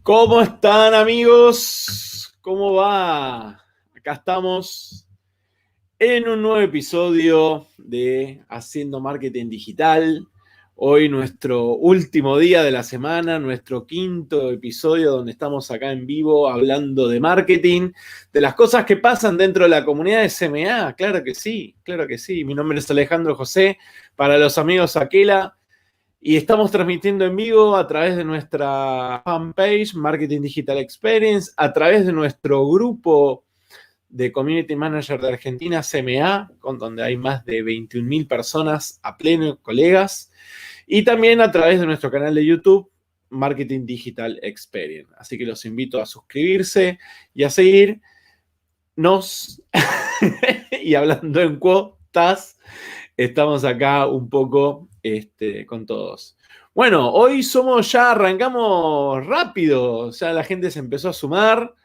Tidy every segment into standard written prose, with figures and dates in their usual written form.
¿Cómo están, amigos? ¿Cómo va? Acá estamos en un nuevo episodio de Haciendo Marketing Digital. Hoy nuestro último día de la semana, nuestro quinto episodio donde estamos acá en vivo hablando de marketing, de las cosas que pasan dentro de la comunidad de SMA. Claro que sí, claro que sí. Mi nombre es Alejandro José, para los amigos Aquela. Y estamos transmitiendo en vivo a través de nuestra fanpage, Marketing Digital Experience, a través de nuestro grupo de Community Manager de Argentina, CMA, con donde hay más de 21.000 personas a pleno, colegas, y también a través de nuestro canal de YouTube, Marketing Digital Experience. Así que los invito a suscribirse y a seguirnos. Y hablando en cuotas, estamos acá un poco con todos. Bueno, hoy ya arrancamos rápido, ya la gente se empezó a sumar,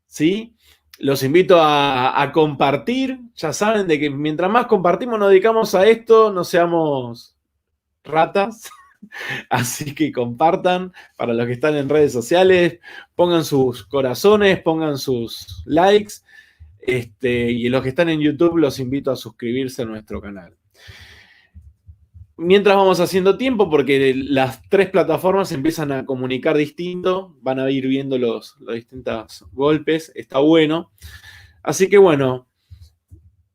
¿sí? Los invito a compartir, ya saben de que mientras más compartimos nos dedicamos a esto, no seamos ratas, así que compartan para los que están en redes sociales, pongan sus corazones, pongan sus likes, y los que están en YouTube los invito a suscribirse a nuestro canal. Mientras vamos haciendo tiempo, porque las tres plataformas empiezan a comunicar distinto, van a ir viendo los distintos golpes, está bueno. Así que bueno,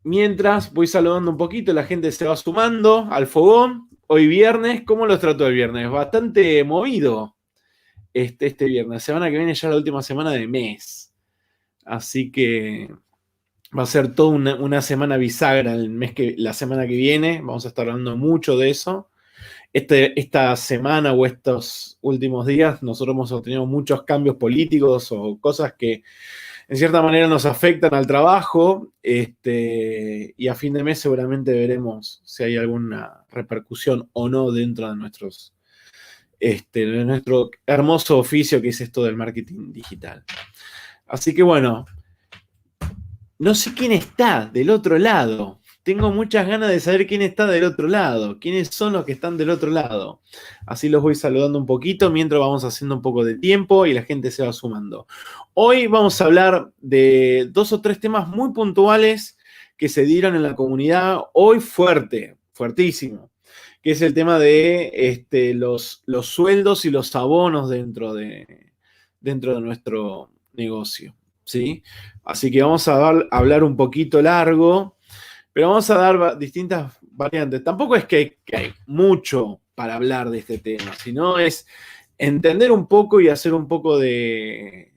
mientras voy saludando un poquito, la gente se va sumando al fogón. Hoy viernes, ¿cómo los trato el viernes? Bastante movido este viernes. Semana que viene ya la última semana de mes. Así que va a ser toda una semana bisagra la semana que viene. Vamos a estar hablando mucho de eso. Esta semana o estos últimos días nosotros hemos tenido muchos cambios políticos o cosas que en cierta manera nos afectan al trabajo, y a fin de mes seguramente veremos si hay alguna repercusión o no dentro de nuestro hermoso oficio que es esto del marketing digital. Así que bueno, no sé quién está del otro lado. Tengo muchas ganas de saber quién está del otro lado. ¿Quiénes son los que están del otro lado? Así los voy saludando un poquito mientras vamos haciendo un poco de tiempo y la gente se va sumando. Hoy vamos a hablar de 2 o 3 temas muy puntuales que se dieron en la comunidad hoy fuertísimo, que es el tema de los sueldos y los abonos dentro de nuestro negocio, ¿sí? Así que vamos a hablar un poquito largo, pero vamos a dar distintas variantes. Tampoco es que hay mucho para hablar de este tema, sino es entender un poco y hacer un poco de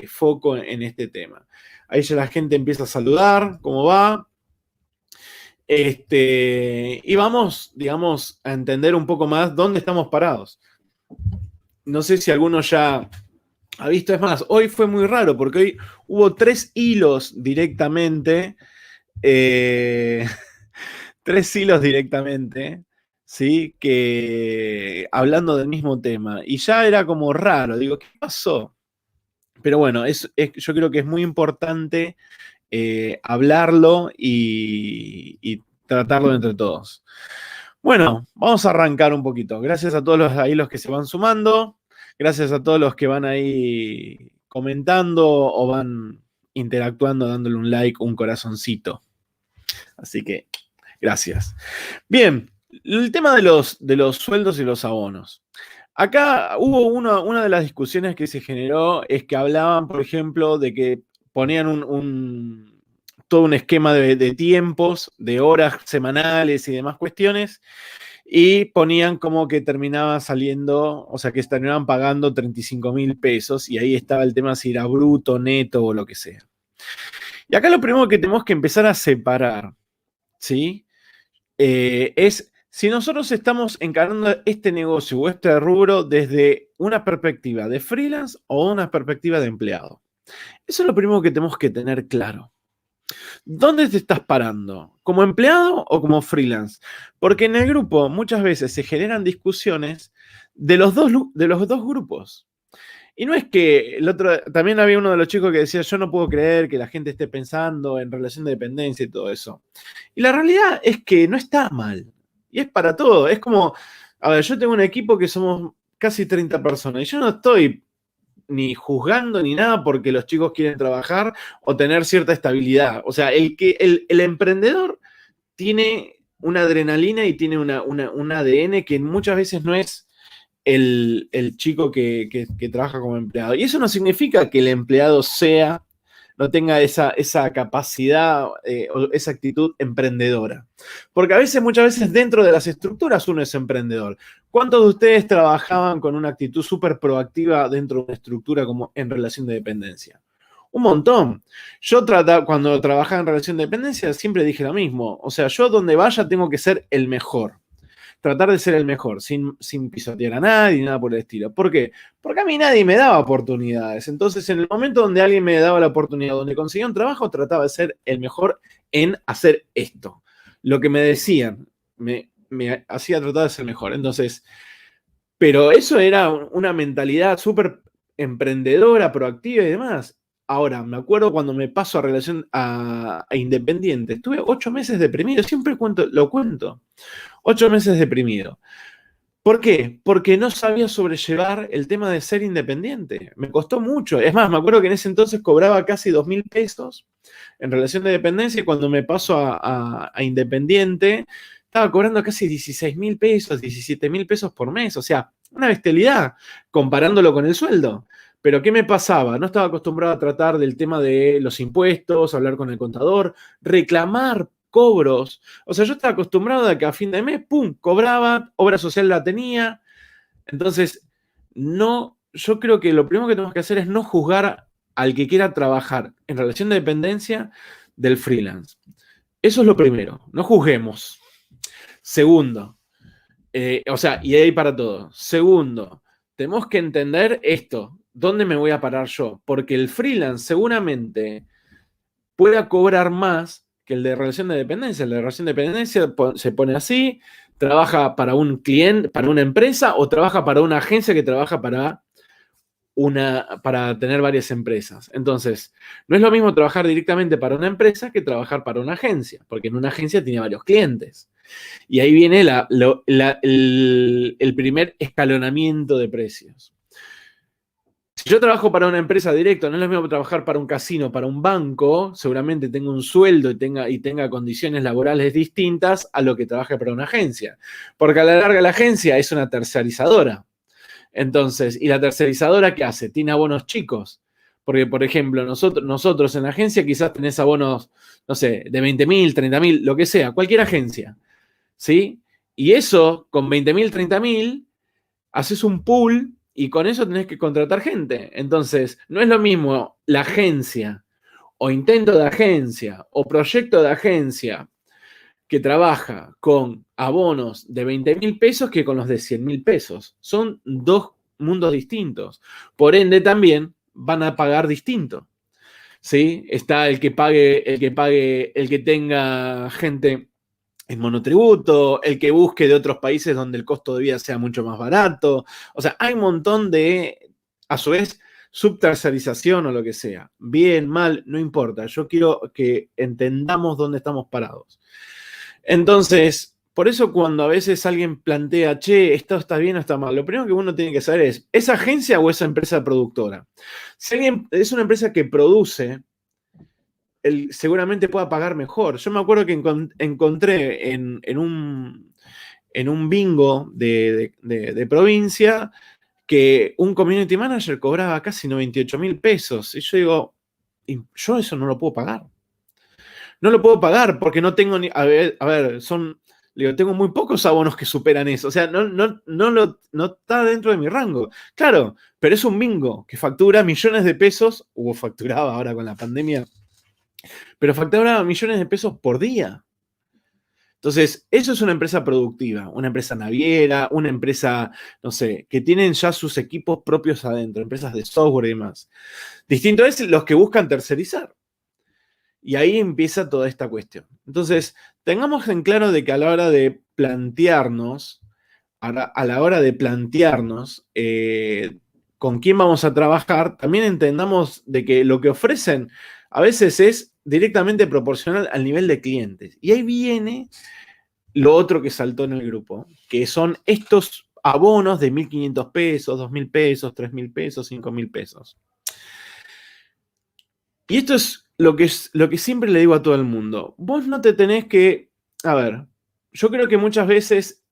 foco en este tema. Ahí ya la gente empieza a saludar, ¿cómo va? Y vamos, digamos, a entender un poco más dónde estamos parados. No sé si alguno ya ha visto, es más, hoy fue muy raro porque hoy hubo 3 hilos directamente. 3 hilos directamente, ¿sí? Que hablando del mismo tema. Y ya era como raro, digo, ¿qué pasó? Pero bueno, yo creo que es muy importante hablarlo y tratarlo entre todos. Bueno, vamos a arrancar un poquito. Gracias a todos los que se van sumando. Gracias a todos los que van ahí comentando o van interactuando, dándole un like, un corazoncito. Así que, gracias. Bien, el tema de los sueldos y los abonos. Acá hubo una de las discusiones que se generó, es que hablaban, por ejemplo, de que ponían todo un esquema de tiempos, de horas semanales y demás cuestiones, y ponían como que terminaba saliendo, o sea, que terminaban pagando 35.000 pesos, y ahí estaba el tema si era bruto, neto o lo que sea. Y acá lo primero que tenemos que empezar a separar, ¿sí? Es si nosotros estamos encarando este negocio o este rubro desde una perspectiva de freelance o una perspectiva de empleado. Eso es lo primero que tenemos que tener claro. ¿Dónde te estás parando? ¿Como empleado o como freelance? Porque en el grupo muchas veces se generan discusiones de los dos grupos. Y no es que también había uno de los chicos que decía, yo no puedo creer que la gente esté pensando en relación de dependencia y todo eso. Y la realidad es que no está mal. Y es para todo. Es como, a ver, yo tengo un equipo que somos casi 30 personas y yo no estoy ni juzgando ni nada porque los chicos quieren trabajar o tener cierta estabilidad. O sea, el emprendedor tiene una adrenalina y tiene un ADN que muchas veces no es el chico que trabaja como empleado. Y eso no significa que el empleado no tenga esa capacidad o esa actitud emprendedora. Porque muchas veces dentro de las estructuras uno es emprendedor. ¿Cuántos de ustedes trabajaban con una actitud súper proactiva dentro de una estructura como en relación de dependencia? Un montón. Yo cuando trabajaba en relación de dependencia siempre dije lo mismo. O sea, yo donde vaya tengo que ser el mejor. Tratar de ser el mejor, sin pisotear a nadie, nada por el estilo. ¿Por qué? Porque a mí nadie me daba oportunidades. Entonces, en el momento donde alguien me daba la oportunidad, donde conseguía un trabajo, trataba de ser el mejor en hacer esto. Lo que me decían, me hacía tratar de ser mejor. Entonces, pero eso era una mentalidad súper emprendedora, proactiva y demás. Ahora, me acuerdo cuando me paso a relación a independiente, estuve 8 meses deprimido, siempre lo cuento. 8 meses deprimido. ¿Por qué? Porque no sabía sobrellevar el tema de ser independiente. Me costó mucho. Es más, me acuerdo que en ese entonces cobraba casi 2.000 pesos en relación de dependencia y cuando me paso a independiente, estaba cobrando casi 16.000 pesos, 17.000 pesos por mes. O sea, una bestialidad comparándolo con el sueldo. Pero ¿qué me pasaba? No estaba acostumbrado a tratar del tema de los impuestos, hablar con el contador, reclamar cobros. O sea, yo estaba acostumbrado a que a fin de mes, ¡pum!, cobraba, obra social la tenía. Entonces, yo creo que lo primero que tenemos que hacer es no juzgar al que quiera trabajar en relación de dependencia del freelance. Eso es lo primero, no juzguemos. Segundo, o sea, y ahí para todo. Segundo, tenemos que entender esto, ¿dónde me voy a parar yo? Porque el freelance seguramente pueda cobrar más que el de relación de dependencia. El de relación de dependencia se pone así, trabaja para un cliente, para una empresa, o trabaja para una agencia que trabaja para tener varias empresas. Entonces, no es lo mismo trabajar directamente para una empresa que trabajar para una agencia, porque en una agencia tiene varios clientes. Y ahí viene el primer escalonamiento de precios. Si yo trabajo para una empresa directa, no es lo mismo trabajar para un casino, para un banco, seguramente tenga un sueldo y tenga condiciones laborales distintas a lo que trabaje para una agencia. Porque a la larga la agencia es una tercerizadora. Entonces, ¿y la tercerizadora qué hace? Tiene abonos chicos. Porque, por ejemplo, nosotros en la agencia quizás tenés abonos, no sé, de 20.000, 30.000, lo que sea, cualquier agencia. ¿Sí? Y eso, con 20.000, 30.000, haces un pool y con eso tenés que contratar gente. Entonces, no es lo mismo la agencia o intento de agencia o proyecto de agencia que trabaja con abonos de 20.000 pesos que con los de 100.000 pesos. Son dos mundos distintos. Por ende, también van a pagar distinto. ¿Sí? Está el que tenga gente en monotributo, el que busque de otros países donde el costo de vida sea mucho más barato. O sea, hay un montón de, a su vez, subterciarización o lo que sea. Bien, mal, no importa. Yo quiero que entendamos dónde estamos parados. Entonces, por eso cuando a veces alguien plantea, che, esto está bien o está mal, lo primero que uno tiene que saber ¿es agencia o es esa productora? Si alguien es una empresa que produce, seguramente pueda pagar mejor. Yo me acuerdo que encontré en un bingo de provincia que un community manager cobraba casi 98.000 pesos. Y yo digo, yo eso no lo puedo pagar. No lo puedo pagar porque no tengo ni. A ver, tengo muy pocos abonos que superan eso. O sea, no está dentro de mi rango. Claro, pero es un bingo que factura millones de pesos, facturaba ahora con la pandemia, pero facturaba millones de pesos por día. Entonces, eso es una empresa productiva, una empresa naviera, una empresa, no sé, que tienen ya sus equipos propios adentro, empresas de software y demás. Distinto es los que buscan tercerizar. Y ahí empieza toda esta cuestión. Entonces, tengamos en claro de que a la hora de plantearnos, con quién vamos a trabajar, también entendamos de que lo que ofrecen a veces es directamente proporcional al nivel de clientes. Y ahí viene lo otro que saltó en el grupo, que son estos abonos de 1.500 pesos, 2.000 pesos, 3.000 pesos, 5.000 pesos. Y esto es lo que siempre le digo a todo el mundo. Vos no te tenés que... A ver, yo creo que muchas veces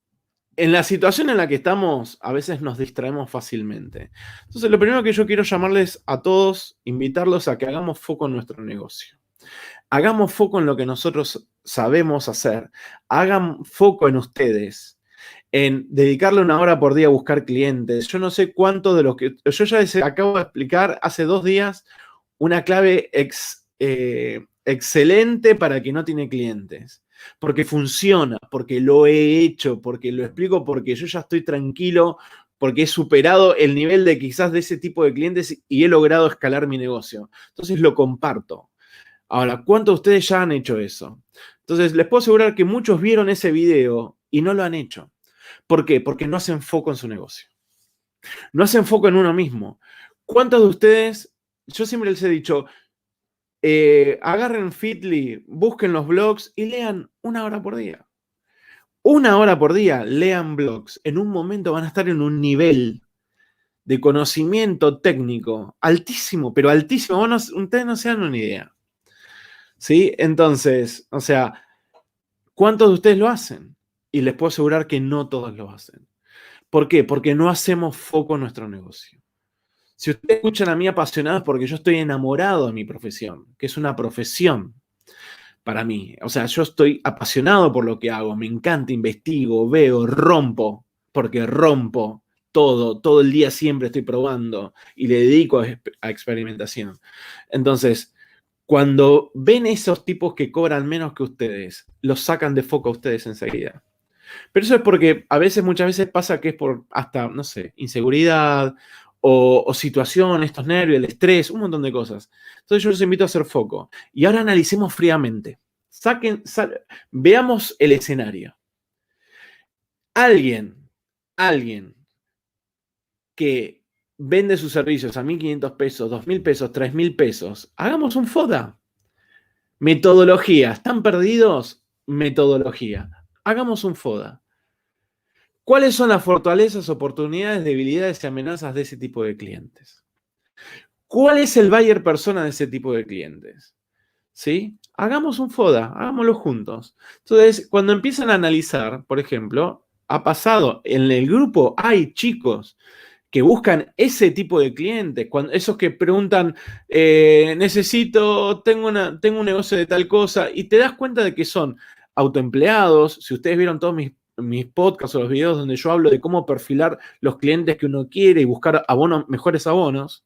en la situación en la que estamos, a veces nos distraemos fácilmente. Entonces, lo primero que yo quiero llamarles a todos, invitarlos a que hagamos foco en nuestro negocio. Hagamos foco en lo que nosotros sabemos hacer. Hagan foco en ustedes, en dedicarle 1 hora por día a buscar clientes. Yo no sé cuánto de lo que... Yo ya les acabo de explicar hace 2 días una clave excelente para quien no tiene clientes. Porque funciona, porque lo he hecho, porque lo explico, porque yo ya estoy tranquilo, porque he superado el nivel de quizás de ese tipo de clientes y he logrado escalar mi negocio. Entonces lo comparto. Ahora, ¿cuántos de ustedes ya han hecho eso? Entonces, les puedo asegurar que muchos vieron ese video y no lo han hecho. ¿Por qué? Porque no hacen foco en su negocio. No hacen foco en uno mismo. ¿Cuántos de ustedes, yo siempre les he dicho, agarren Feedly, busquen los blogs y lean 1 hora por día? 1 hora por día, lean blogs. En un momento van a estar en un nivel de conocimiento técnico altísimo, pero altísimo. Ustedes no se dan una idea. ¿Sí? Entonces, o sea, ¿cuántos de ustedes lo hacen? Y les puedo asegurar que no todos lo hacen. ¿Por qué? Porque no hacemos foco en nuestro negocio. Si ustedes escuchan a mí apasionado es porque yo estoy enamorado de mi profesión, que es una profesión para mí. O sea, yo estoy apasionado por lo que hago, me encanta, investigo, veo, rompo, porque rompo todo el día siempre estoy probando y le dedico a experimentación. Entonces, cuando ven esos tipos que cobran menos que ustedes, los sacan de foco a ustedes enseguida. Pero eso es porque muchas veces pasa que es por hasta, no sé, inseguridad o situación, estos nervios, el estrés, un montón de cosas. Entonces yo los invito a hacer foco. Y ahora analicemos fríamente. Veamos el escenario. Alguien que vende sus servicios a 1.500 pesos, 2.000 pesos, 3.000 pesos, hagamos un FODA. Metodología. ¿Están perdidos? Metodología. Hagamos un FODA. ¿Cuáles son las fortalezas, oportunidades, debilidades y amenazas de ese tipo de clientes? ¿Cuál es el buyer persona de ese tipo de clientes? ¿Sí? Hagamos un FODA, hagámoslo juntos. Entonces, cuando empiezan a analizar, por ejemplo, ha pasado en el grupo, hay chicos que buscan ese tipo de clientes, esos que preguntan, tengo un negocio de tal cosa, y te das cuenta de que son autoempleados. Si ustedes vieron todos mis podcasts o los videos donde yo hablo de cómo perfilar los clientes que uno quiere y buscar mejores abonos,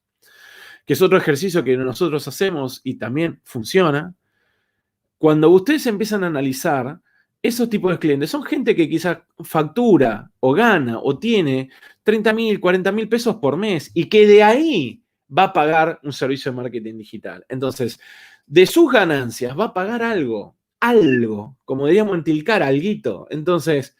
que es otro ejercicio que nosotros hacemos y también funciona. Cuando ustedes empiezan a analizar, esos tipos de clientes son gente que quizás factura o gana o tiene 30.000, 40.000 pesos por mes y que de ahí va a pagar un servicio de marketing digital. Entonces, de sus ganancias va a pagar algo, como diríamos en Tilcara, alguito. Entonces,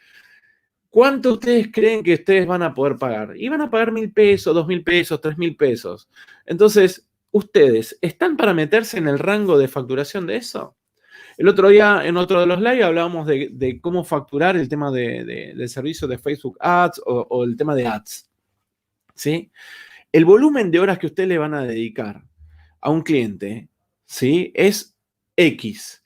¿cuánto ustedes creen que ustedes van a poder pagar? Y van a pagar 1.000 pesos, 2.000 pesos, 3.000 pesos. Entonces, ¿ustedes están para meterse en el rango de facturación de eso? El otro día, en otro de los live, hablábamos de cómo facturar el tema del servicio de Facebook Ads o el tema de Ads. ¿Sí? El volumen de horas que ustedes le van a dedicar a un cliente, ¿sí? Es X.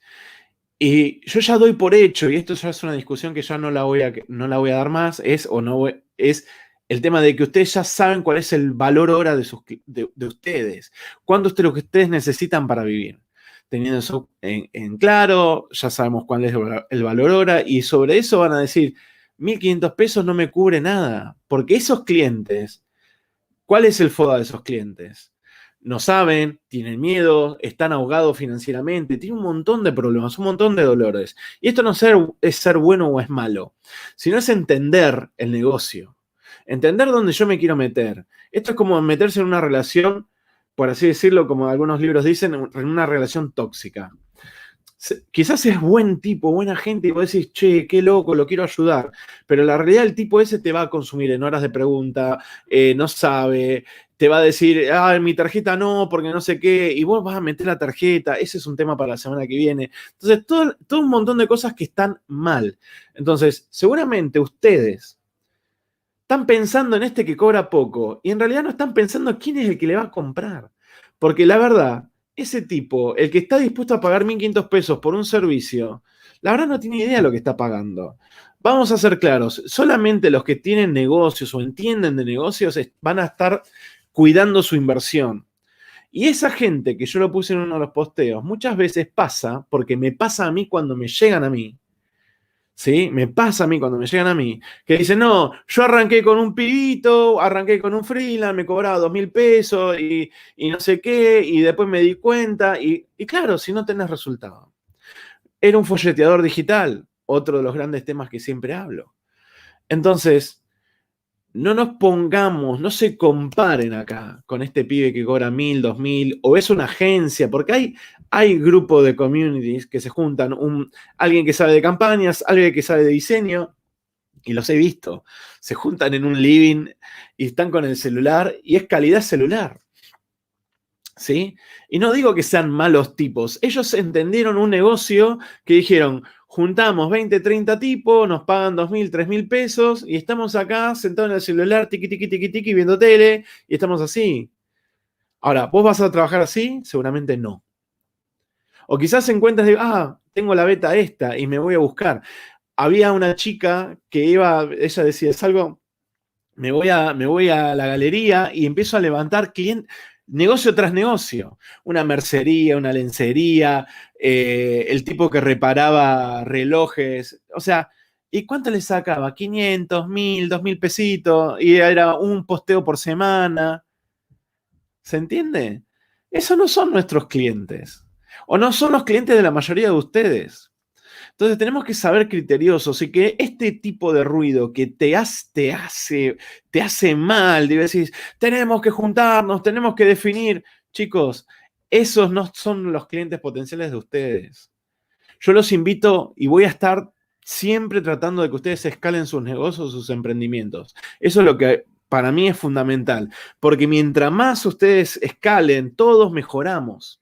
Y yo ya doy por hecho, y esto ya es una discusión que ya no la voy a dar más, es el tema de que ustedes ya saben cuál es el valor hora de ustedes. ¿Cuánto es lo que ustedes necesitan para vivir? Teniendo eso en claro, ya sabemos cuál es el valor hora, y sobre eso van a decir, 1.500 pesos no me cubre nada, porque esos clientes, ¿cuál es el FODA de esos clientes? No saben, tienen miedo, están ahogados financieramente, tienen un montón de problemas, un montón de dolores. Y esto no es ser bueno o es malo, sino es entender el negocio, entender dónde yo me quiero meter. Esto es como meterse en una relación, por así decirlo, como algunos libros dicen, en una relación tóxica. Quizás es buen tipo, buena gente, y vos decís, che, qué loco, lo quiero ayudar. Pero la realidad, el tipo ese te va a consumir en horas de pregunta, no sabe, te va a decir, mi tarjeta no, porque no sé qué, y vos vas a meter la tarjeta, ese es un tema para la semana que viene. Entonces, todo un montón de cosas que están mal. Entonces, seguramente ustedes Están pensando en este que cobra poco y en realidad no están pensando quién es el que le va a comprar. Porque la verdad, ese tipo, el que está dispuesto a pagar 1.500 pesos por un servicio, la verdad no tiene idea de lo que está pagando. Vamos a ser claros, solamente los que tienen negocios o entienden de negocios van a estar cuidando su inversión. Y esa gente que yo lo puse en uno de los posteos, muchas veces pasa, porque me pasa a mí cuando me llegan a mí, ¿sí? Me pasa a mí cuando me llegan a mí, que dicen, no, yo arranqué con un pibito, arranqué con un freelance, me cobraba 2.000 pesos y no sé qué, y después me di cuenta, y claro, si no tenés resultado. Era un folleteador digital, otro de los grandes temas que siempre hablo. Entonces, no nos pongamos, no se comparen acá con este pibe que cobra 1.000, 2.000, o es una agencia, porque hay grupos de communities que se juntan, alguien que sabe de campañas, alguien que sabe de diseño, y los he visto, se juntan en un living y están con el celular, y es calidad celular, ¿sí? Y no digo que sean malos tipos, ellos entendieron un negocio que dijeron, juntamos 20, 30 tipos, nos pagan 2.000, 3.000 pesos y estamos acá sentados en el celular, tiqui, tiqui, tiqui, tiqui, viendo tele y estamos así. Ahora, ¿vos vas a trabajar así? Seguramente no. O quizás encuentres, tengo la beta esta y me voy a buscar. Había una chica que ella decía, salgo, me voy a la galería y empiezo a levantar clientes, negocio tras negocio. Una mercería, una lencería, el tipo que reparaba relojes. O sea, ¿y cuánto le sacaba? 500, 1.000, 2.000 pesitos. Y era un posteo por semana. ¿Se entiende? Esos no son nuestros clientes. O no son los clientes de la mayoría de ustedes. Entonces tenemos que saber criteriosos y que este tipo de ruido que te hace mal, decís, tenemos que juntarnos, tenemos que definir. Chicos, esos no son los clientes potenciales de ustedes. Yo los invito y voy a estar siempre tratando de que ustedes escalen sus negocios, sus emprendimientos. Eso es lo que para mí es fundamental, porque mientras más ustedes escalen, todos mejoramos.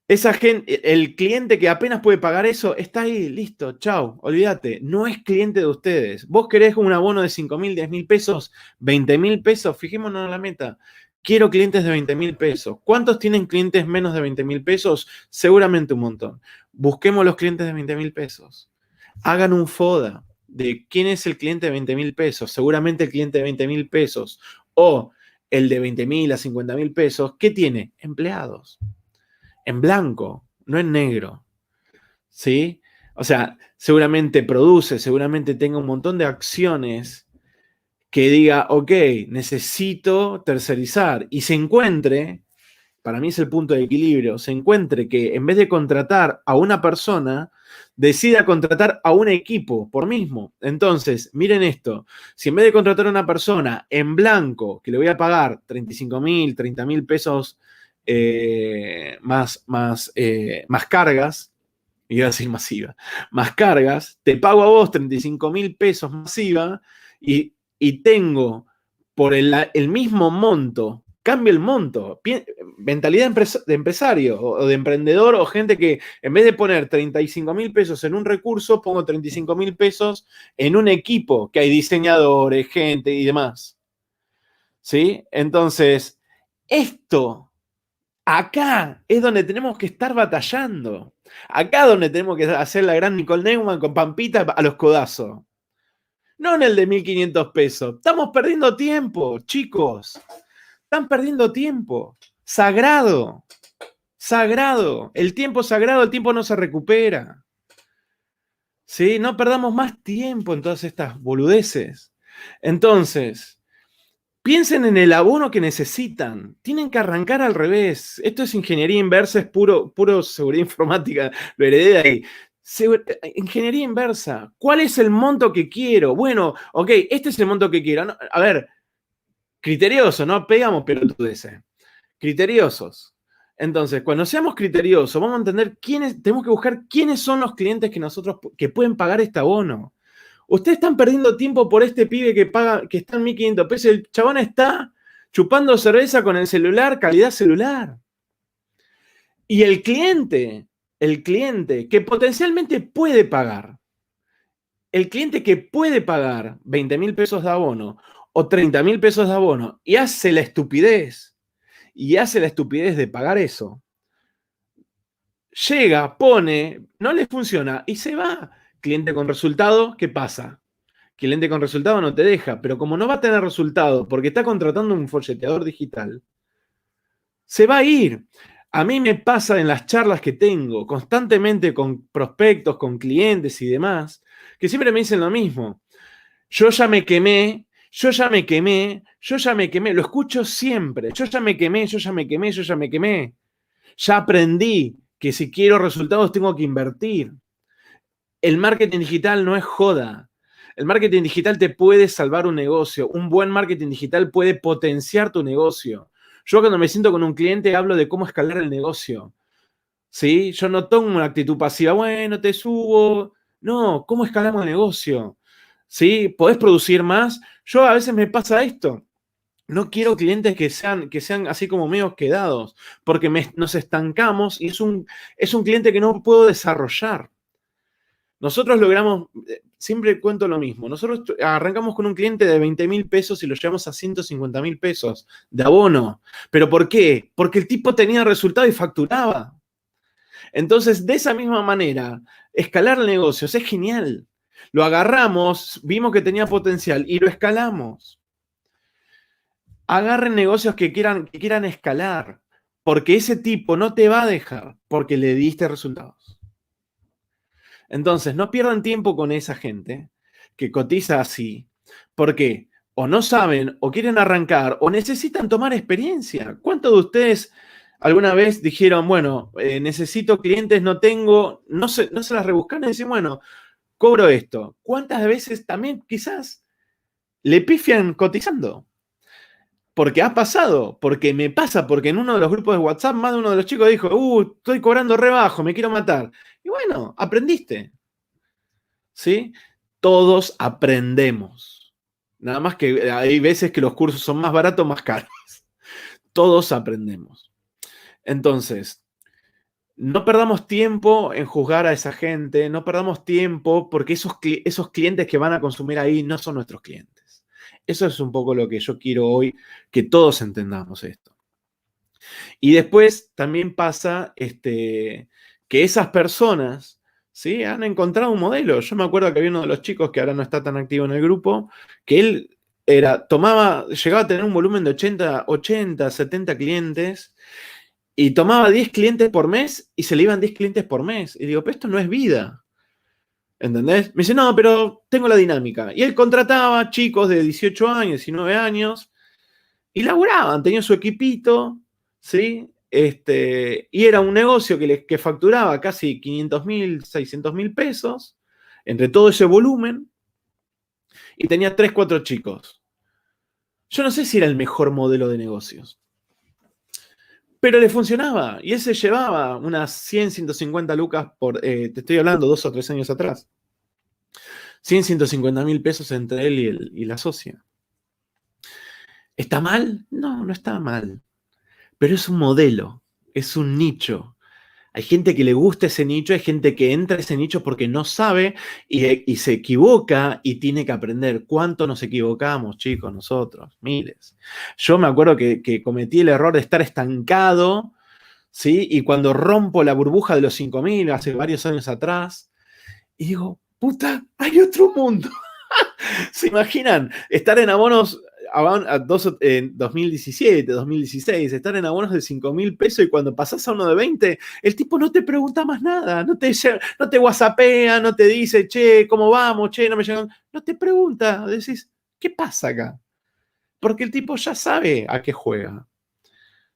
Esa gente, el cliente que apenas puede pagar eso, está ahí, listo, chao, olvídate, no es cliente de ustedes. Vos querés un abono de 5.000, 10.000 pesos, 20.000 pesos, fijémonos en la meta. Quiero clientes de 20.000 pesos. ¿Cuántos tienen clientes menos de 20.000 pesos? Seguramente un montón. Busquemos los clientes de 20.000 pesos. Hagan un FODA de quién es el cliente de 20.000 pesos. Seguramente el cliente de 20.000 pesos o el de 20.000 a 50.000 pesos, ¿qué tiene? Empleados. En blanco, no en negro, ¿sí? O sea, seguramente produce, seguramente tenga un montón de acciones que diga, ok, necesito tercerizar y se encuentre, para mí es el punto de equilibrio, se encuentre que en vez de contratar a una persona, decida contratar a un equipo por mismo. Entonces, miren esto, si en vez de contratar a una persona en blanco, que le voy a pagar 35.000, 30.000 pesos más cargas, iba a decir masiva, más cargas, te pago a vos 35.000 pesos masiva y tengo por el mismo monto, cambio el monto, mentalidad de empresario o de emprendedor o gente que en vez de poner 35.000 pesos en un recurso, pongo 35.000 pesos en un equipo que hay diseñadores, gente y demás. ¿Sí? Entonces, acá es donde tenemos que estar batallando. Acá es donde tenemos que hacer la gran Nicole Neumann con Pampita a los codazos. No en el de 1.500 pesos. Estamos perdiendo tiempo, chicos. Están perdiendo tiempo. Sagrado. Sagrado. El tiempo sagrado, el tiempo no se recupera. ¿Sí? No perdamos más tiempo en todas estas boludeces. Entonces, piensen en el abono que necesitan. Tienen que arrancar al revés. Esto es ingeniería inversa, es puro seguridad informática. Lo heredé de ahí. Ingeniería inversa. ¿Cuál es el monto que quiero? Bueno, ok, este es el monto que quiero. No, a ver, criterioso, no pegamos pelotudeces. Criteriosos. Entonces, cuando seamos criteriosos, vamos a entender tenemos que buscar quiénes son los clientes que pueden pagar este abono. Ustedes están perdiendo tiempo por este pibe que está en 1.500 pesos. El chabón está chupando cerveza con el celular, calidad celular. Y el cliente que potencialmente puede pagar, El cliente que puede pagar 20.000 pesos de abono o 30.000 pesos de abono y hace la estupidez de pagar eso, llega, pone, no le funciona y se va. Cliente con resultado, ¿qué pasa? Cliente con resultado no te deja, pero como no va a tener resultado porque está contratando un folleteador digital, se va a ir. A mí me pasa en las charlas que tengo constantemente con prospectos, con clientes y demás, que siempre me dicen lo mismo. Yo ya me quemé, yo ya me quemé, yo ya me quemé. Lo escucho siempre. Yo ya me quemé, yo ya me quemé, yo ya me quemé. Ya aprendí que si quiero resultados tengo que invertir. El marketing digital no es joda. El marketing digital te puede salvar un negocio. Un buen marketing digital puede potenciar tu negocio. Yo cuando me siento con un cliente hablo de cómo escalar el negocio. ¿Sí? Yo no tomo una actitud pasiva, bueno, te subo. No, ¿cómo escalamos el negocio? ¿Sí? ¿Podés producir más? Yo a veces me pasa esto. No quiero clientes que sean así como medio quedados, porque nos estancamos y es un cliente que no puedo desarrollar. Nosotros logramos, siempre cuento lo mismo, nosotros arrancamos con un cliente de 20.000 pesos y lo llevamos a 150.000 pesos de abono. ¿Pero por qué? Porque el tipo tenía resultado y facturaba. Entonces, de esa misma manera, escalar negocios es genial. Lo agarramos, vimos que tenía potencial y lo escalamos. Agarren negocios que quieran escalar, porque ese tipo no te va a dejar porque le diste resultados. Entonces, no pierdan tiempo con esa gente que cotiza así, porque o no saben, o quieren arrancar, o necesitan tomar experiencia. ¿Cuántos de ustedes alguna vez dijeron, bueno, necesito clientes, no tengo, no se las rebuscan y dicen, bueno, cobro esto? ¿Cuántas veces también quizás le pifian cotizando? Porque ha pasado, porque me pasa, porque en uno de los grupos de WhatsApp más de uno de los chicos dijo, estoy cobrando rebajo, me quiero matar. Y bueno, aprendiste. ¿Sí? Todos aprendemos. Nada más que hay veces que los cursos son más baratos, más caros. Todos aprendemos. Entonces, no perdamos tiempo en juzgar a esa gente, no perdamos tiempo porque esos clientes que van a consumir ahí no son nuestros clientes. Eso es un poco lo que yo quiero hoy, que todos entendamos esto. Y después también pasa que esas personas, ¿sí? Han encontrado un modelo. Yo me acuerdo que había uno de los chicos que ahora no está tan activo en el grupo, que él llegaba a tener un volumen de 80, 70 clientes y tomaba 10 clientes por mes y se le iban 10 clientes por mes. Y digo, pero esto no es vida. ¿Entendés? Me dice, no, pero tengo la dinámica. Y él contrataba chicos de 18 años, 19 años, y laburaban, tenían su equipito, ¿sí? Y era un negocio que facturaba casi 500.000, 600.000 pesos, entre todo ese volumen, y tenía 3, 4 chicos. Yo no sé si era el mejor modelo de negocios, pero le funcionaba, y él se llevaba unas 100, 150 lucas te estoy hablando 2 o 3 años atrás. 100, 150.000 pesos entre él y la socia. ¿Está mal? No, no está mal. Pero es un modelo, es un nicho. Hay gente que le gusta ese nicho, hay gente que entra a ese nicho porque no sabe y se equivoca y tiene que aprender. ¿Cuánto nos equivocamos, chicos, nosotros? Miles. Yo me acuerdo que cometí el error de estar estancado, ¿sí? Y cuando rompo la burbuja de los 5.000 hace varios años atrás, y digo, puta, hay otro mundo. ¿Se imaginan estar en abonos en 2017, 2016, estar en abonos de 5.000 pesos y cuando pasás a uno de 20, el tipo no te pregunta más nada, no te whatsappea, no te dice, che, ¿cómo vamos? Che, no me llegan. No te pregunta, decís, ¿qué pasa acá? Porque el tipo ya sabe a qué juega.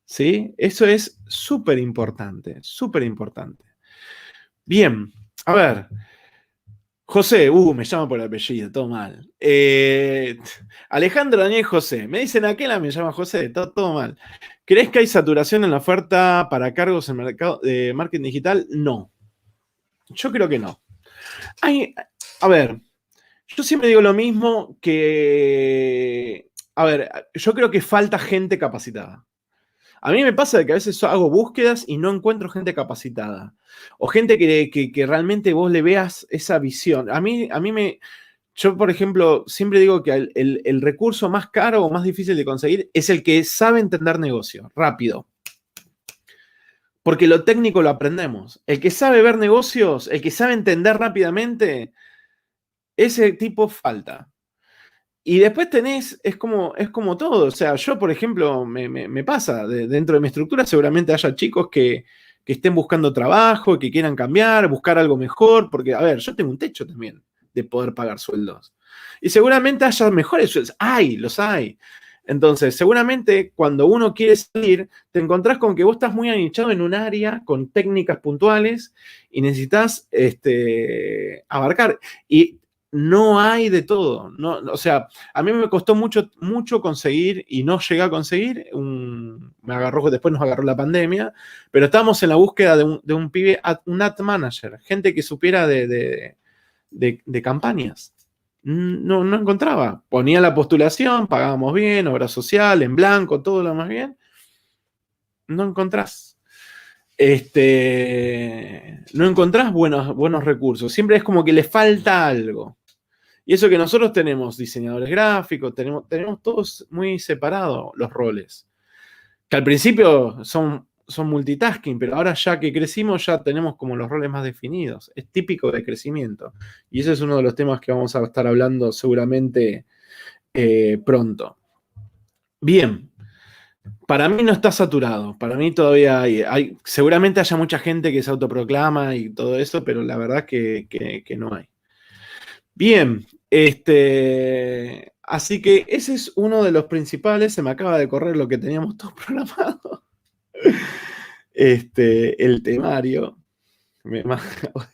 ¿Sí? Eso es súper importante, súper importante. Bien, a ver. José, me llama por el apellido, todo mal. Alejandro Daniel José. Me dicen aquella, me llama José, todo mal. ¿Crees que hay saturación en la oferta para cargos en el mercado de marketing digital? No. Yo creo que no. A ver, yo siempre digo lo mismo que. A ver, yo creo que falta gente capacitada. A mí me pasa de que a veces hago búsquedas y no encuentro gente capacitada. O gente que realmente vos le veas esa visión. Yo, por ejemplo, siempre digo que el recurso más caro o más difícil de conseguir es el que sabe entender negocio, rápido. Porque lo técnico lo aprendemos. El que sabe ver negocios, el que sabe entender rápidamente, ese tipo falta. Y después es como todo. O sea, yo, por ejemplo, me pasa, dentro de mi estructura seguramente haya chicos que estén buscando trabajo, que quieran cambiar, buscar algo mejor, porque, a ver, yo tengo un techo también de poder pagar sueldos. Y seguramente haya mejores sueldos. Los hay. Entonces, seguramente cuando uno quiere salir, te encontrás con que vos estás muy anichado en un área con técnicas puntuales y necesitas abarcar. Y no hay de todo. No, o sea, a mí me costó mucho, mucho conseguir y no llegué a conseguir. Después nos agarró la pandemia, pero estábamos en la búsqueda de un pibe, un ad manager, gente que supiera de campañas. No encontraba. Ponía la postulación, pagábamos bien, obra social, en blanco, todo lo más bien. No encontrás. No encontrás buenos recursos. Siempre es como que le falta algo. Y eso que nosotros tenemos diseñadores gráficos, tenemos todos muy separados los roles. Que al principio son multitasking, pero ahora ya que crecimos ya tenemos como los roles más definidos. Es típico de crecimiento. Y ese es uno de los temas que vamos a estar hablando seguramente pronto. Bien. Para mí no está saturado. Para mí todavía seguramente haya mucha gente que se autoproclama y todo eso, pero la verdad que no hay. Bien, así que ese es uno de los principales. Se me acaba de correr lo que teníamos todo programado. El temario. Me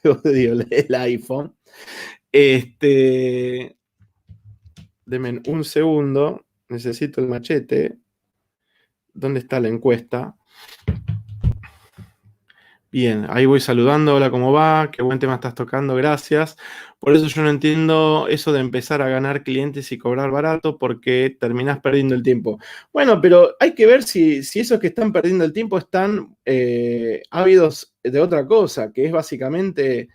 odio el iPhone. Denme un segundo. Necesito el machete. ¿Dónde está la encuesta? Bien, ahí voy saludando. Hola, ¿cómo va? Qué buen tema estás tocando, gracias. Por eso yo no entiendo eso de empezar a ganar clientes y cobrar barato porque terminás perdiendo el tiempo. Bueno, pero hay que ver si esos que están perdiendo el tiempo están ávidos de otra cosa, que es básicamente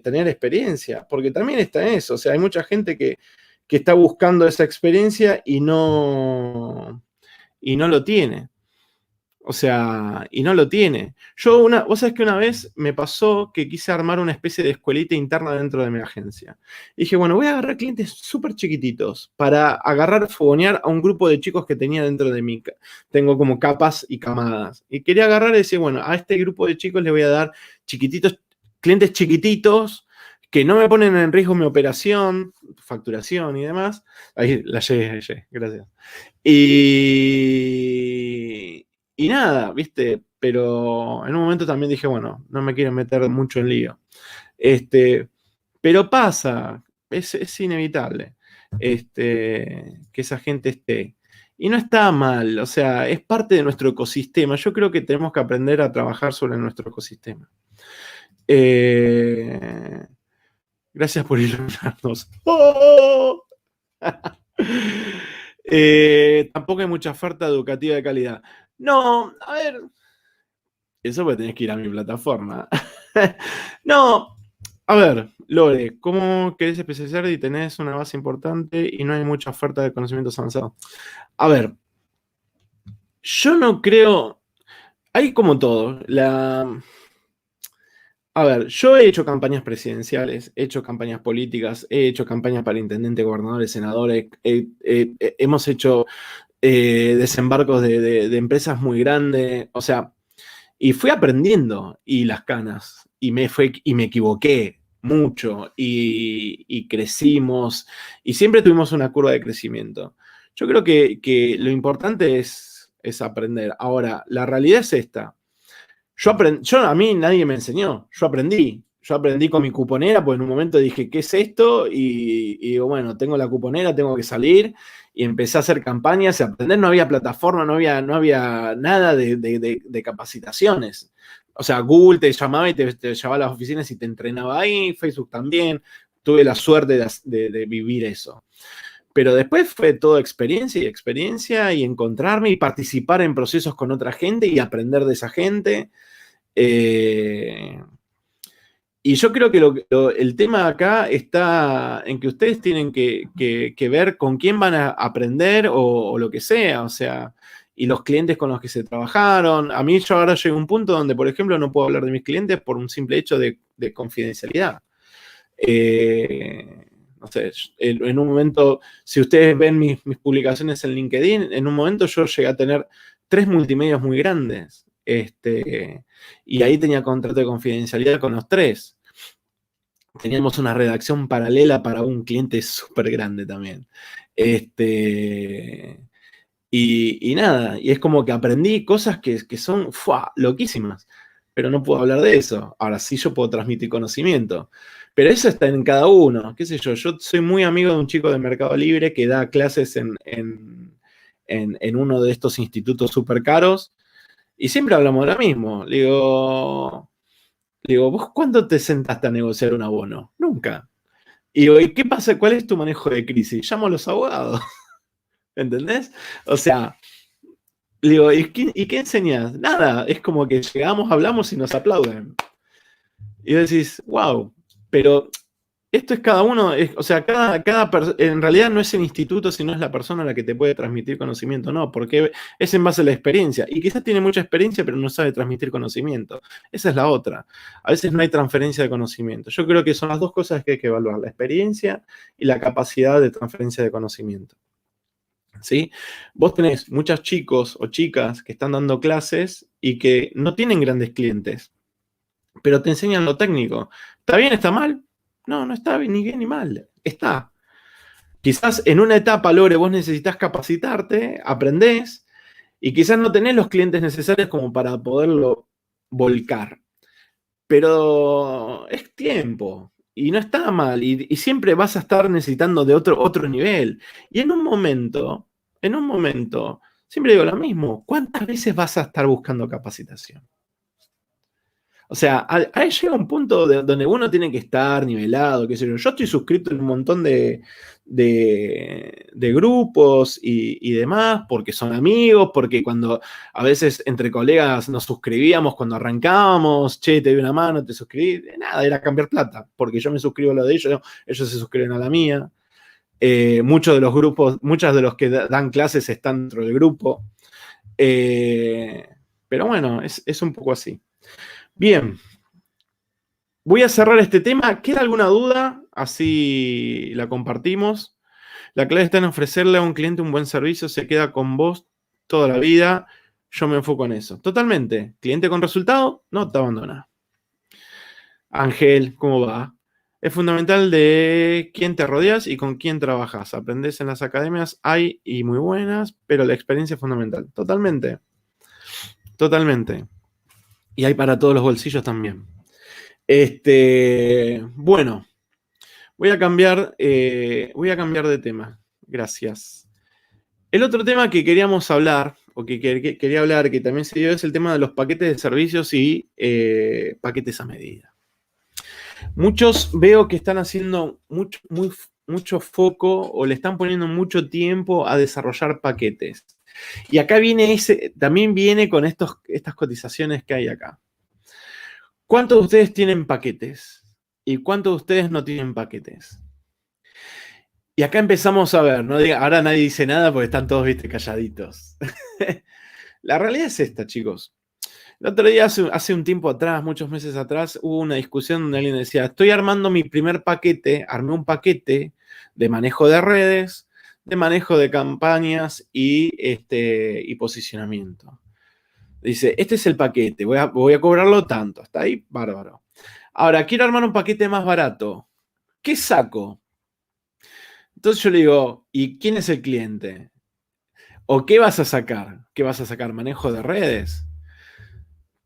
tener experiencia, porque también está en eso. O sea, hay mucha gente que está buscando esa experiencia y no lo tiene. O sea, y no lo tiene. Vos sabés que una vez me pasó que quise armar una especie de escuelita interna dentro de mi agencia. Y dije, bueno, voy a agarrar clientes súper chiquititos para fogonear a un grupo de chicos que tenía dentro de mí. Tengo como capas y camadas. Y quería agarrar y decir, bueno, a este grupo de chicos le voy a dar clientes chiquititos que no me ponen en riesgo mi operación, facturación y demás. Ahí la llegué, gracias. Y nada, ¿viste? Pero en un momento también dije, bueno, no me quiero meter mucho en lío. Pero pasa, es inevitable que esa gente esté. Y no está mal, o sea, es parte de nuestro ecosistema. Yo creo que tenemos que aprender a trabajar sobre nuestro ecosistema. Gracias por iluminarnos. ¡Oh! Tampoco hay mucha oferta educativa de calidad. No, a ver. Eso porque tenés que ir a mi plataforma. No, a ver, Lore, ¿cómo querés especializarte y tenés una base importante y no hay mucha oferta de conocimientos avanzados? A ver, yo no creo. Hay como todo. A ver, yo he hecho campañas presidenciales, he hecho campañas políticas, he hecho campañas para intendentes, gobernadores, senadores, hemos hecho desembarcos de empresas muy grandes, o sea, y fui aprendiendo y las canas, y me equivoqué mucho, y crecimos, y siempre tuvimos una curva de crecimiento. Yo creo que lo importante es aprender. Ahora, la realidad es esta. A mí nadie me enseñó, yo aprendí con mi cuponera, porque en un momento dije, ¿qué es esto? Y digo, bueno, tengo la cuponera, tengo que salir, y empecé a hacer campañas, a aprender, no había plataforma, no había nada de capacitaciones. O sea, Google te llamaba y te llevaba a las oficinas y te entrenaba ahí, Facebook también, tuve la suerte de vivir eso. Pero después fue todo experiencia y encontrarme y participar en procesos con otra gente y aprender de esa gente. Y yo creo que el tema acá está en que ustedes tienen que ver con quién van a aprender o lo que sea, o sea, y los clientes con los que se trabajaron. A mí yo ahora llego a un punto donde, por ejemplo, no puedo hablar de mis clientes por un simple hecho de confidencialidad. No sé, en un momento, si ustedes ven mis publicaciones en LinkedIn, en un momento yo llegué a tener 3 multimedios muy grandes. Y ahí tenía contrato de confidencialidad con los 3. Teníamos una redacción paralela para un cliente súper grande también. Y nada, y es como que aprendí cosas que son loquísimas, pero no puedo hablar de eso. Ahora sí yo puedo transmitir conocimiento, pero eso está en cada uno, qué sé yo. Yo soy muy amigo de un chico de Mercado Libre que da clases en uno de estos institutos súper caros y siempre hablamos de lo mismo. Le digo, ¿vos cuándo te sentaste a negociar un abono? Nunca. Y digo, ¿y qué pasa? ¿Cuál es tu manejo de crisis? Llamo a los abogados. ¿Entendés? O sea, le digo, ¿y qué enseñás? Nada, es como que llegamos, hablamos y nos aplauden. Y vos decís, wow, pero esto es cada uno, o sea, en realidad no es el instituto, sino es la persona la que te puede transmitir conocimiento, no, porque es en base a la experiencia. Y quizás tiene mucha experiencia, pero no sabe transmitir conocimiento. Esa es la otra. A veces no hay transferencia de conocimiento. Yo creo que son las dos cosas que hay que evaluar, la experiencia y la capacidad de transferencia de conocimiento. ¿Sí? Vos tenés muchos chicos o chicas que están dando clases y que no tienen grandes clientes, pero te enseñan lo técnico. ¿Está bien? ¿Está mal? No, no está ni bien ni mal. Está. Quizás en una etapa, Lore, vos necesitas capacitarte, aprendés, y quizás no tenés los clientes necesarios como para poderlo volcar. Pero es tiempo. Y no está mal. Y siempre vas a estar necesitando de otro nivel. Y en un momento, siempre digo lo mismo. ¿Cuántas veces vas a estar buscando capacitación? O sea, ahí llega un punto donde uno tiene que estar nivelado, qué sé yo. Yo estoy suscrito en un montón de grupos y demás, porque son amigos, porque cuando a veces entre colegas nos suscribíamos cuando arrancábamos, che, te doy una mano, te suscribí, nada, era cambiar plata, porque yo me suscribo a lo de ellos, ellos se suscriben a la mía. Muchos de los grupos, muchas de los que dan clases están dentro del grupo. Pero bueno, es un poco así. Bien, voy a cerrar este tema. ¿Queda alguna duda? Así la compartimos. La clave está en ofrecerle a un cliente un buen servicio, se queda con vos toda la vida. Yo me enfoco en eso. Totalmente. Cliente con resultado, no te abandona. Ángel, ¿cómo va? Es fundamental de quién te rodeas y con quién trabajas. Aprendes en las academias, hay y muy buenas, pero la experiencia es fundamental. Totalmente. Totalmente. Y hay para todos los bolsillos también. Bueno, voy a cambiar de tema. Gracias. El otro tema que queríamos hablar, o que quería hablar, que también se dio, es el tema de los paquetes de servicios y paquetes a medida. Muchos veo que están haciendo mucho foco o le están poniendo mucho tiempo a desarrollar paquetes. Y acá también viene con estas cotizaciones que hay acá. ¿Cuántos de ustedes tienen paquetes? ¿Y cuántos de ustedes no tienen paquetes? Y acá empezamos a ver, ¿no? Ahora nadie dice nada porque están todos, viste, calladitos. La realidad es esta, chicos. El otro día, hace un tiempo atrás, muchos meses atrás, hubo una discusión donde alguien decía, estoy armando mi primer paquete, armé un paquete de manejo de redes, de manejo de campañas y posicionamiento. Dice, este es el paquete, voy a cobrarlo tanto. ¿Está ahí? Bárbaro. Ahora, quiero armar un paquete más barato. ¿Qué saco? Entonces yo le digo, ¿y quién es el cliente? ¿O qué vas a sacar? ¿Qué vas a sacar? ¿Manejo de redes?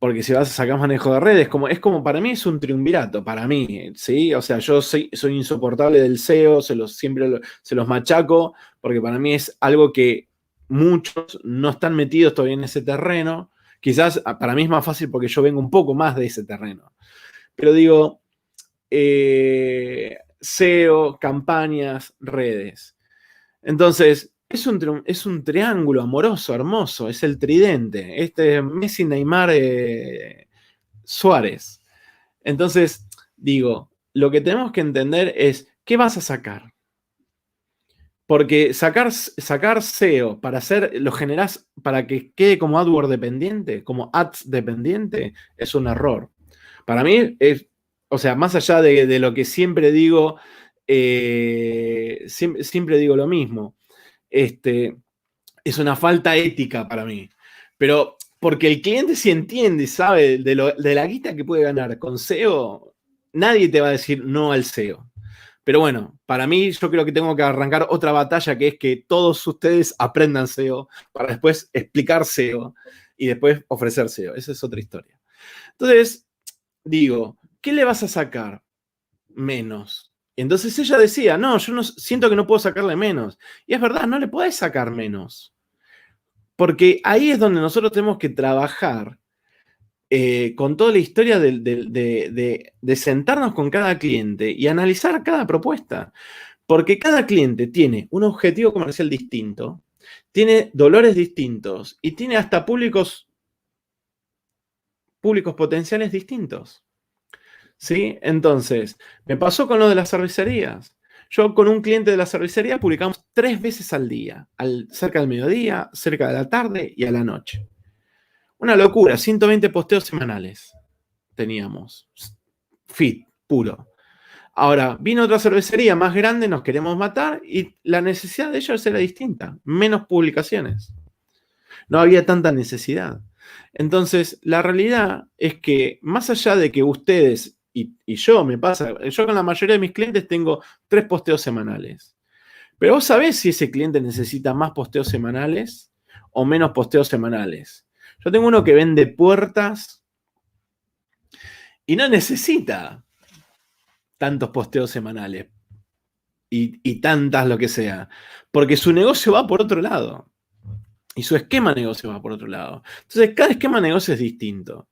Porque si vas a sacar manejo de redes, es como para mí es un triunvirato, para mí, ¿sí? O sea, yo soy insoportable del SEO, siempre se los machaco, porque para mí es algo que muchos no están metidos todavía en ese terreno. Quizás para mí es más fácil porque yo vengo un poco más de ese terreno. Pero digo, SEO, campañas, redes. Entonces, es un triángulo amoroso, hermoso, es el tridente. Este Messi, Neymar, Suárez. Entonces, digo, lo que tenemos que entender es, ¿qué vas a sacar? Porque sacar SEO para hacer, lo generás para que quede como AdWords dependiente, como ads dependiente, es un error. Para mí, o sea, más allá de lo que siempre digo, siempre digo lo mismo. Es una falta ética para mí. Pero porque el cliente si entiende y sabe de la guita que puede ganar con SEO, nadie te va a decir no al SEO. Pero bueno, para mí yo creo que tengo que arrancar otra batalla que es que todos ustedes aprendan SEO para después explicar SEO y después ofrecer SEO. Esa es otra historia. Entonces, digo, ¿qué le vas a sacar? Menos. Entonces ella decía, no, yo no siento que no puedo sacarle menos. Y es verdad, no le podés sacar menos. Porque ahí es donde nosotros tenemos que trabajar con toda la historia de sentarnos con cada cliente y analizar cada propuesta. Porque cada cliente tiene un objetivo comercial distinto, tiene dolores distintos y tiene hasta públicos potenciales distintos. ¿Sí? Entonces, me pasó con lo de las cervecerías. Yo con un cliente de la cervecería publicamos 3 veces al día, cerca del mediodía, cerca de la tarde y a la noche. Una locura, 120 posteos semanales teníamos. Feed, puro. Ahora, vino otra cervecería más grande, nos queremos matar y la necesidad de ellos era distinta. Menos publicaciones. No había tanta necesidad. Entonces, la realidad es que más allá de que ustedes y yo me pasa, yo con la mayoría de mis clientes tengo 3 posteos semanales. Pero vos sabés si ese cliente necesita más posteos semanales o menos posteos semanales. Yo tengo uno que vende puertas y no necesita tantos posteos semanales y tantas lo que sea, porque su negocio va por otro lado y su esquema de negocio va por otro lado. Entonces, cada esquema de negocio es distinto.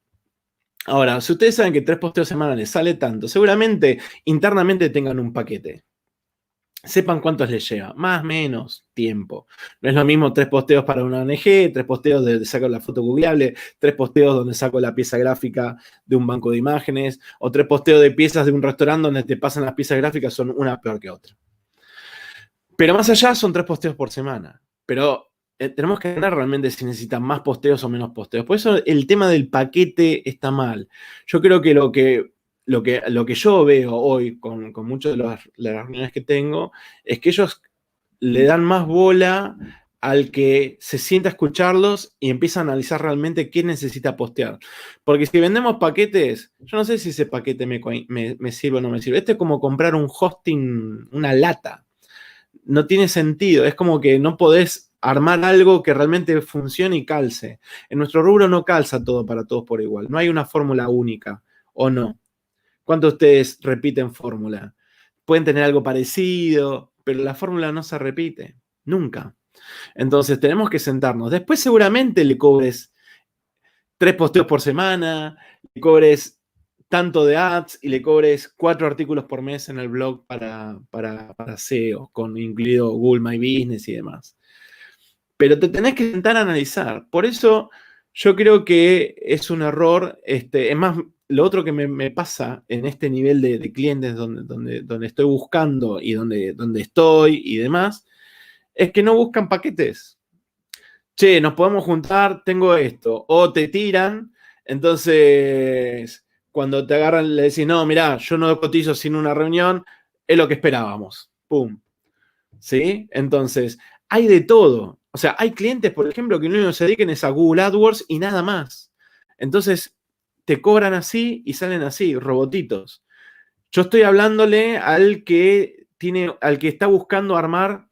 Ahora, si ustedes saben que 3 posteos semanales sale tanto, seguramente internamente tengan un paquete. Sepan cuántos les lleva, más, menos, tiempo. No es lo mismo 3 posteos para una ONG, 3 posteos donde saco la foto googleable, 3 posteos donde saco la pieza gráfica de un banco de imágenes, o 3 posteos de piezas de un restaurante donde te pasan las piezas gráficas, son una peor que otra. Pero más allá son 3 posteos por semana. Pero tenemos que ver realmente si necesitan más posteos o menos posteos. Por eso el tema del paquete está mal. Yo creo que lo que yo veo hoy con muchas de las reuniones que tengo es que ellos le dan más bola al que se sienta a escucharlos y empieza a analizar realmente qué necesita postear. Porque si vendemos paquetes, yo no sé si ese paquete me sirve o no me sirve. Este es como comprar un hosting, una lata. No tiene sentido. Es como que no podés armar algo que realmente funcione y calce. En nuestro rubro no calza todo para todos por igual. No hay una fórmula única, ¿o no? ¿Cuántos de ustedes repiten fórmula? Pueden tener algo parecido, pero la fórmula no se repite. Nunca. Entonces tenemos que sentarnos. Después seguramente le cobres 3 posteos por semana, le cobres tanto de ads y le cobres 4 artículos por mes en el blog para SEO, con incluido Google My Business y demás. Pero te tenés que sentar a analizar. Por eso yo creo que es un error. Es más, lo otro que me pasa en este nivel de clientes donde estoy buscando y donde estoy y demás, es que no buscan paquetes. Che, nos podemos juntar, tengo esto. O te tiran, entonces cuando te agarran le decís, no, mirá, yo no cotizo sin una reunión, es lo que esperábamos. Pum. ¿Sí? Entonces, hay de todo. O sea, hay clientes, por ejemplo, que lo único que se dediquen es a Google AdWords y nada más. Entonces, te cobran así y salen así, robotitos. Yo estoy hablándole al que está buscando armar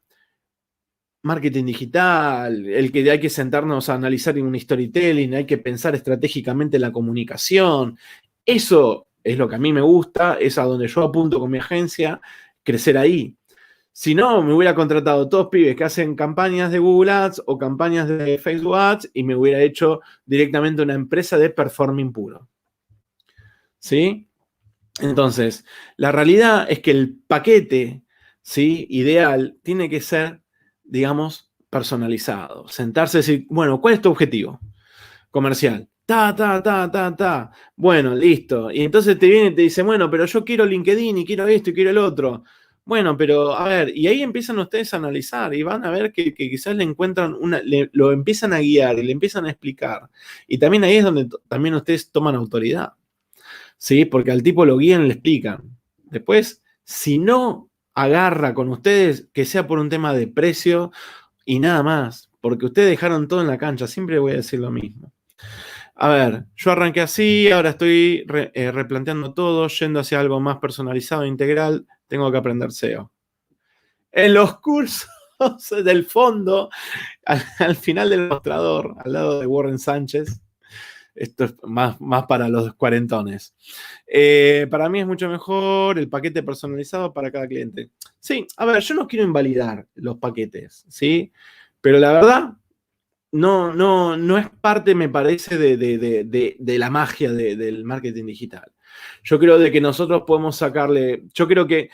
marketing digital, el que hay que sentarnos a analizar en un storytelling, hay que pensar estratégicamente en la comunicación. Eso es lo que a mí me gusta, es a donde yo apunto con mi agencia, crecer ahí. Si no, me hubiera contratado todos pibes que hacen campañas de Google Ads o campañas de Facebook Ads y me hubiera hecho directamente una empresa de performing puro. ¿Sí? Entonces, la realidad es que el paquete, ¿sí?, ideal tiene que ser digamos, personalizado. Sentarse y decir, bueno, ¿cuál es tu objetivo comercial? Ta. Bueno, listo. Y entonces te viene y te dice, bueno, pero yo quiero LinkedIn y quiero esto y quiero el otro. Bueno, pero a ver, y ahí empiezan ustedes a analizar y van a ver que quizás le encuentran lo empiezan a guiar y le empiezan a explicar. Y también ahí es donde también ustedes toman autoridad, ¿sí? Porque al tipo lo guían y le explican. Después, si no agarra con ustedes, que sea por un tema de precio y nada más, porque ustedes dejaron todo en la cancha, siempre voy a decir lo mismo. A ver, yo arranqué así, ahora estoy replanteando todo, yendo hacia algo más personalizado e integral, tengo que aprender SEO. En los cursos del fondo, al final del mostrador, al lado de Warren Sánchez, esto es más para los cuarentones. Para mí es mucho mejor el paquete personalizado para cada cliente. Sí, a ver, yo no quiero invalidar los paquetes, ¿sí? Pero la verdad, no es parte, me parece, de la magia del marketing digital. Yo creo de que nosotros podemos sacarle, yo creo que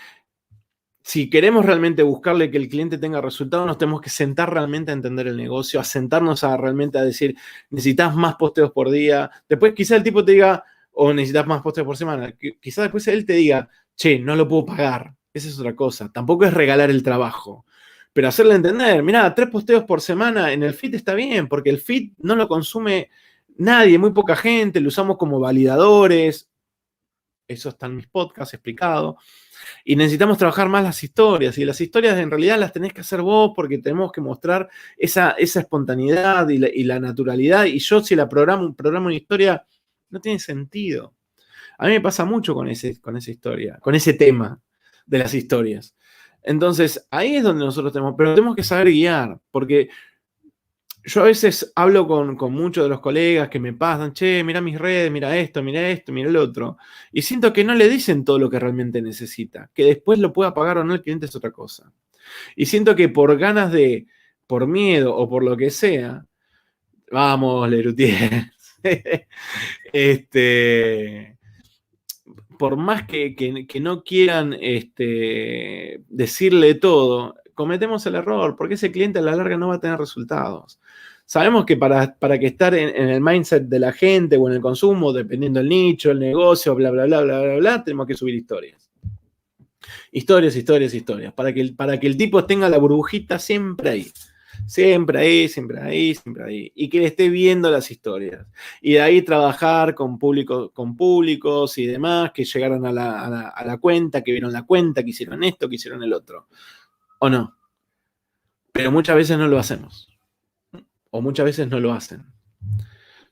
si queremos realmente buscarle que el cliente tenga resultados, nos tenemos que sentar realmente a entender el negocio, a sentarnos a realmente a decir, necesitas más posteos por día. Después quizá el tipo te diga, o necesitas más posteos por semana. Quizá después él te diga, che, no lo puedo pagar. Esa es otra cosa. Tampoco es regalar el trabajo. Pero hacerle entender, mirá, 3 posteos por semana en el feed está bien, porque el feed no lo consume nadie, muy poca gente, lo usamos como validadores. Eso está en mis podcasts explicado. Y necesitamos trabajar más las historias. Y las historias en realidad las tenés que hacer vos porque tenemos que mostrar esa espontaneidad y la naturalidad. Y yo si la programo una historia, no tiene sentido. A mí me pasa mucho con esa historia, con ese tema de las historias. Entonces, ahí es donde nosotros pero tenemos que saber guiar, porque yo a veces hablo con muchos de los colegas que me pasan, che, mira mis redes, mira esto, mira el otro, y siento que no le dicen todo lo que realmente necesita, que después lo pueda pagar o no el cliente es otra cosa. Y siento que por ganas por miedo o por lo que sea, vamos, Lerutier, por más que no quieran decirle todo, cometemos el error, porque ese cliente a la larga no va a tener resultados. Sabemos que para que estar en el mindset de la gente o en el consumo, dependiendo del nicho, el negocio, bla, bla, bla, bla, bla, bla, tenemos que subir historias. Historias. Para que el tipo tenga la burbujita siempre ahí. Siempre ahí. Y que le esté viendo las historias. Y de ahí trabajar con públicos y demás que llegaron a la cuenta, que vieron la cuenta, que hicieron esto, que hicieron el otro. ¿O no? Pero muchas veces no lo hacemos. O muchas veces no lo hacen.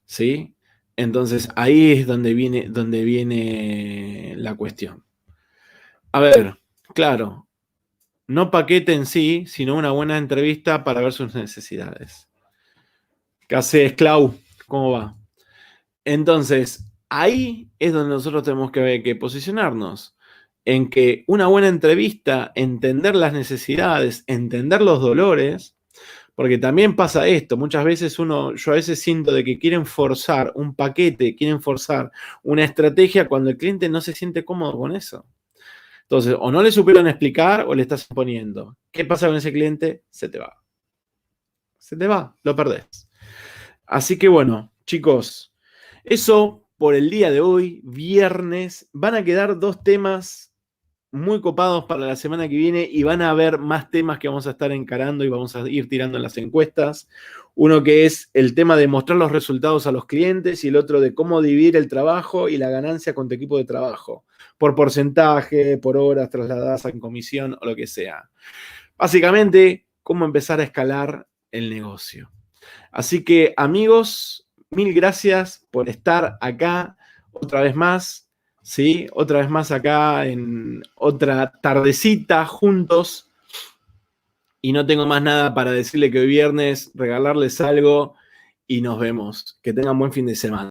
¿Sí? Entonces ahí es donde viene la cuestión. A ver, claro. No paquete en sí, sino una buena entrevista para ver sus necesidades. ¿Qué haces, Clau? ¿Cómo va? Entonces, ahí es donde nosotros tenemos que posicionarnos. En que una buena entrevista, entender las necesidades, entender los dolores, porque también pasa esto, muchas veces yo a veces siento de que quieren forzar un paquete, quieren forzar una estrategia cuando el cliente no se siente cómodo con eso. Entonces, o no le supieron explicar o le estás imponiendo. ¿Qué pasa con ese cliente? Se te va. Se te va, lo perdés. Así que bueno, chicos, eso por el día de hoy, viernes. Van a quedar 2 temas muy copados para la semana que viene y van a haber más temas que vamos a estar encarando y vamos a ir tirando en las encuestas. Uno que es el tema de mostrar los resultados a los clientes y el otro de cómo dividir el trabajo y la ganancia con tu equipo de trabajo, por porcentaje, por horas trasladadas en comisión o lo que sea. Básicamente, cómo empezar a escalar el negocio. Así que, amigos, mil gracias por estar acá otra vez más. ¿Sí? Otra vez más acá en otra tardecita juntos. Y no tengo más nada para decirle que hoy viernes, regalarles algo y nos vemos. Que tengan buen fin de semana.